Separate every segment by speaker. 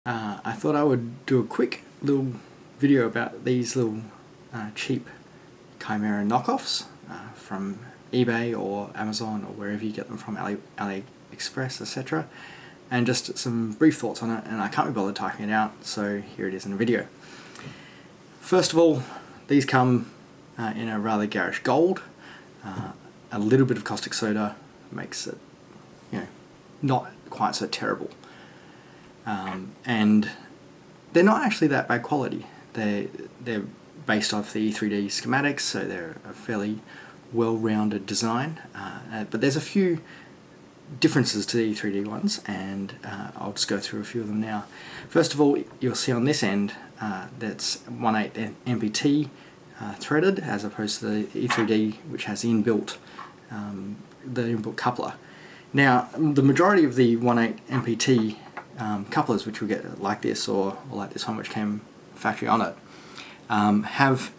Speaker 1: I thought I would do a quick little video about these little cheap Chimera knockoffs from eBay or Amazon or wherever you get them from, AliExpress, etc. And just some brief thoughts on it, and I can't be bothered typing it out, so here it is in a video. First of all, these come in a rather garish gold. A little bit of caustic soda makes it, not quite so terrible. And they're not actually that bad quality. They're based off the E3D schematics, so they're a fairly well-rounded design. But there's a few differences to the E3D ones, and I'll just go through a few of them now. First of all, you'll see on this end that's 1/8 MPT threaded, as opposed to the E3D, which has the inbuilt coupler. Now, the majority of the 1/8 MPT couplers, which we get like this or like this one, which came factory on it, have,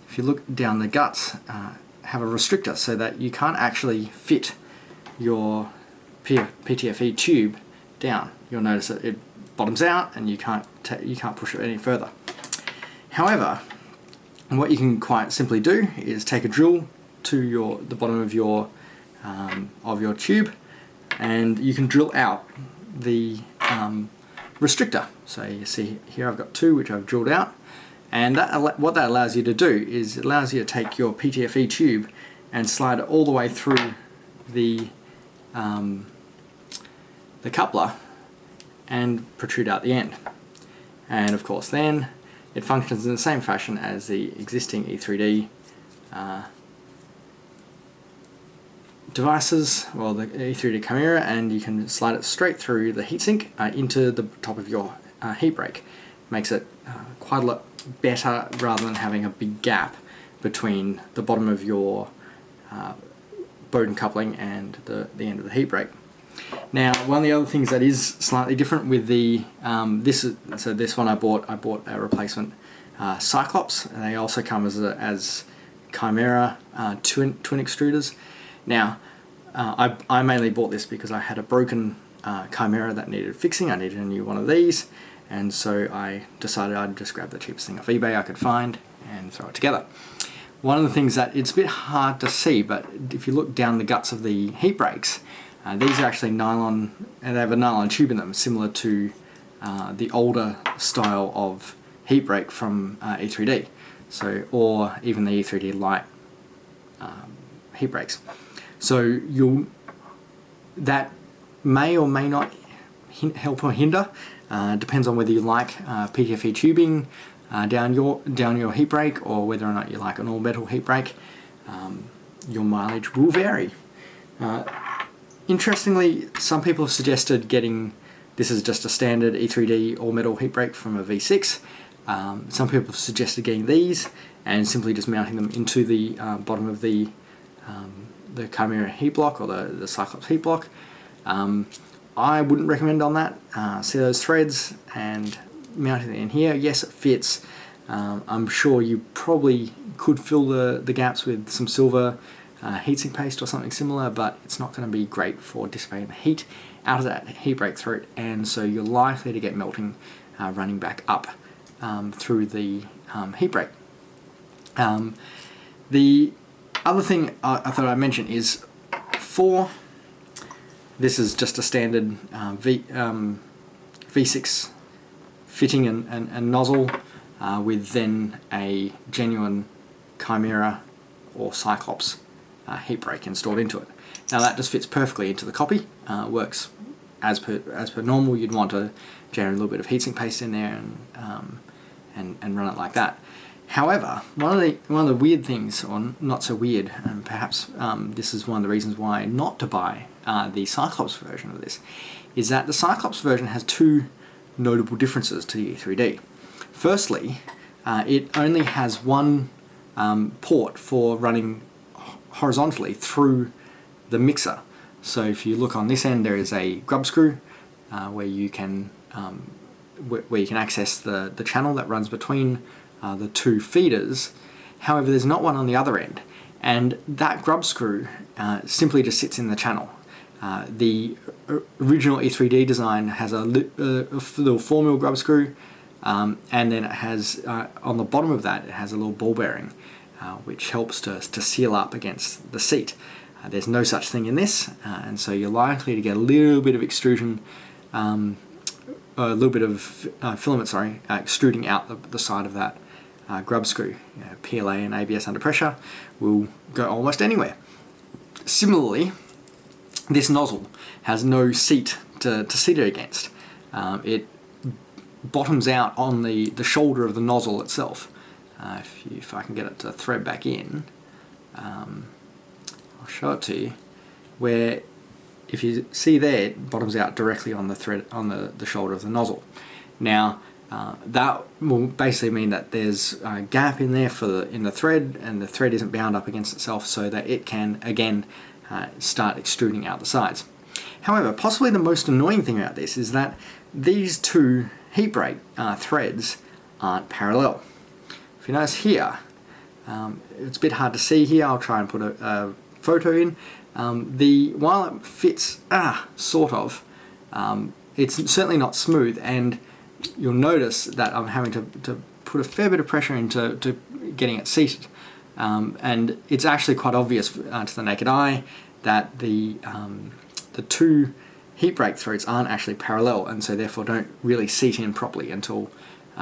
Speaker 1: if you look down the guts, have a restrictor so that you can't actually fit your PTFE tube down. You'll notice that it bottoms out and you can't push it any further. However, what you can quite simply do is take a drill to the bottom of your tube, and you can drill out the restrictor. So you see here I've got two which I've drilled out, and what that allows you to do is it allows you to take your PTFE tube and slide it all the way through the coupler and protrude out the end. And of course then it functions in the same fashion as the existing E3D devices, well, the E3D Chimera, and you can slide it straight through the heatsink into the top of your heat break. Makes it quite a lot better rather than having a big gap between the bottom of your Bowden coupling and the end of the heat break. Now, one of the other things that is slightly different with the this one I bought a replacement Cyclops, and they also come as Chimera twin extruders. Now, I mainly bought this because I had a broken Chimera that needed fixing. I needed a new one of these, and so I decided I'd just grab the cheapest thing off eBay I could find and throw it together. One of the things that it's a bit hard to see, but if you look down the guts of the heat breaks, these are actually nylon, and they have a nylon tube in them, similar to the older style of heat break from E3D, or even the E3D Lite heat breaks. So that may or may not help or hinder. Depends on whether you like PTFE tubing down your heat break, or whether or not you like an all metal heat break. Your mileage will vary. Interestingly, some people have suggested this is just a standard E3D all metal heat break from a V6. Some people have suggested getting these and simply just mounting them into the bottom of the Chimera heat block, or the Cyclops heat block. I wouldn't recommend on that. See those threads and mounting it in here. Yes, it fits. I'm sure you probably could fill the gaps with some silver heatsink paste or something similar, but it's not going to be great for dissipating the heat out of that heat break throat, and so you're likely to get melting running back up through the heat break. The other thing I thought I'd mention is this is just a standard V6 fitting and nozzle with then a genuine Chimera or Cyclops heat break installed into it. Now that just fits perfectly into the copy. Works as per normal. You'd want to generate a little bit of heatsink paste in there and run it like that. However, one of the weird things, or not so weird, and perhaps this is one of the reasons why not to buy the Cyclops version of this, is that the Cyclops version has two notable differences to the E3D. Firstly, it only has one port for running horizontally through the mixer. So if you look on this end, there is a grub screw where you can access the channel that runs between the two feeders. However, there's not one on the other end, and that grub screw simply just sits in the channel. The original E3D design has a little 4mm grub screw, and then it has, on the bottom of that, it has a little ball bearing, which helps to seal up against the seat. There's no such thing in this, and so you're likely to get a little bit of extrusion, a little bit of filament, extruding out the side of that grub screw. PLA and ABS under pressure will go almost anywhere. Similarly, this nozzle has no seat to seat it against. It bottoms out on the shoulder of the nozzle itself. If I can get it to thread back in, I'll show it to you, where if you see there, it bottoms out directly on the thread, on the shoulder of the nozzle. Now that will basically mean that there's a gap in there in the thread, and the thread isn't bound up against itself, so that it can again start extruding out the sides. However, possibly the most annoying thing about this is that these two heat break threads aren't parallel. If you notice here, it's a bit hard to see here. I'll try and put a photo in. While it fits, sort of, it's certainly not smooth, and you'll notice that I'm having to put a fair bit of pressure into getting it seated. And it's actually quite obvious to the naked eye that the two heat break threads aren't actually parallel, and so therefore don't really seat in properly until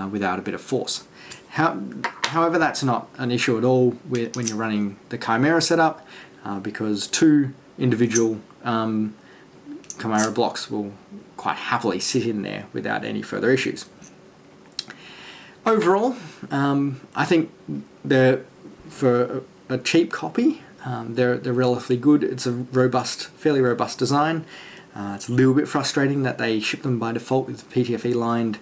Speaker 1: without a bit of force. However, that's not an issue at all when you're running the Chimera setup, because two individual Chimera blocks will quite happily sit in there without any further issues. Overall, I think for a cheap copy, they're relatively good. It's a fairly robust design. It's a little bit frustrating that they ship them by default with PTFE lined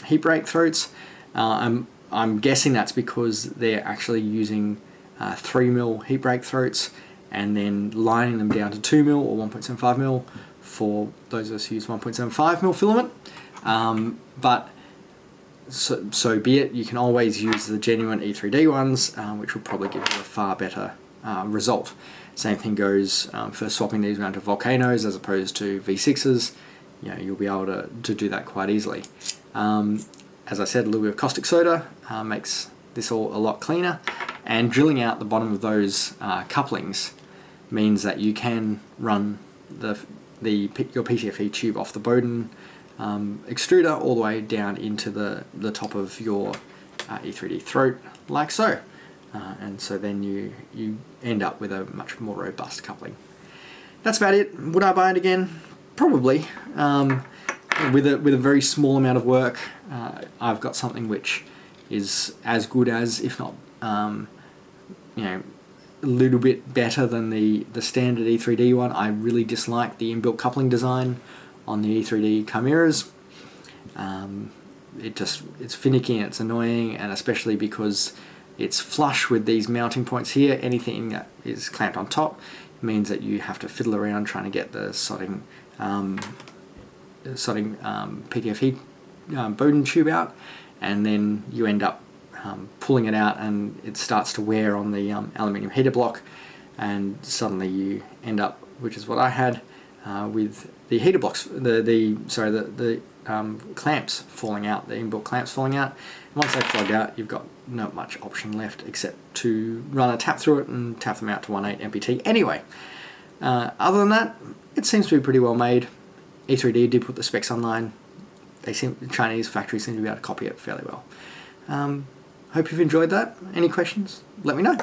Speaker 1: heat break throats. I'm guessing that's because they're actually using 3mm heat break throats and then lining them down to 2mm or 1.75mm for those of us who use 1.75mm filament. But so be it. You can always use the genuine E3D ones, which will probably give you a far better result. Same thing goes for swapping these around to volcanoes as opposed to V6s. You'll be able to do that quite easily. As I said, a little bit of caustic soda makes this all a lot cleaner, and drilling out the bottom of those couplings means that you can run your PTFE tube off the Bowden extruder all the way down into the top of your E3D throat, like so. And so then you end up with a much more robust coupling. That's about it. Would I buy it again? Probably. With a very small amount of work, I've got something which is as good as, if not, a little bit better than the standard E3D one. I really dislike the inbuilt coupling design on the E3D Chimeras. It's finicky and it's annoying, and especially because it's flush with these mounting points here. Anything that is clamped on top means that you have to fiddle around trying to get the sodding PTFE Bowden tube out, and then you end up pulling it out and it starts to wear on the aluminium heater block, and suddenly you end up, which is what I had, with the heater blocks, the clamps falling out, the inbuilt clamps falling out. And once they plug out, you've got not much option left except to run a tap through it and tap them out to 1.8 MPT. Anyway, other than that, it seems to be pretty well made. E3D did put the specs online. The Chinese factories seem to be able to copy it fairly well. Hope you've enjoyed that. Any questions? Let me know.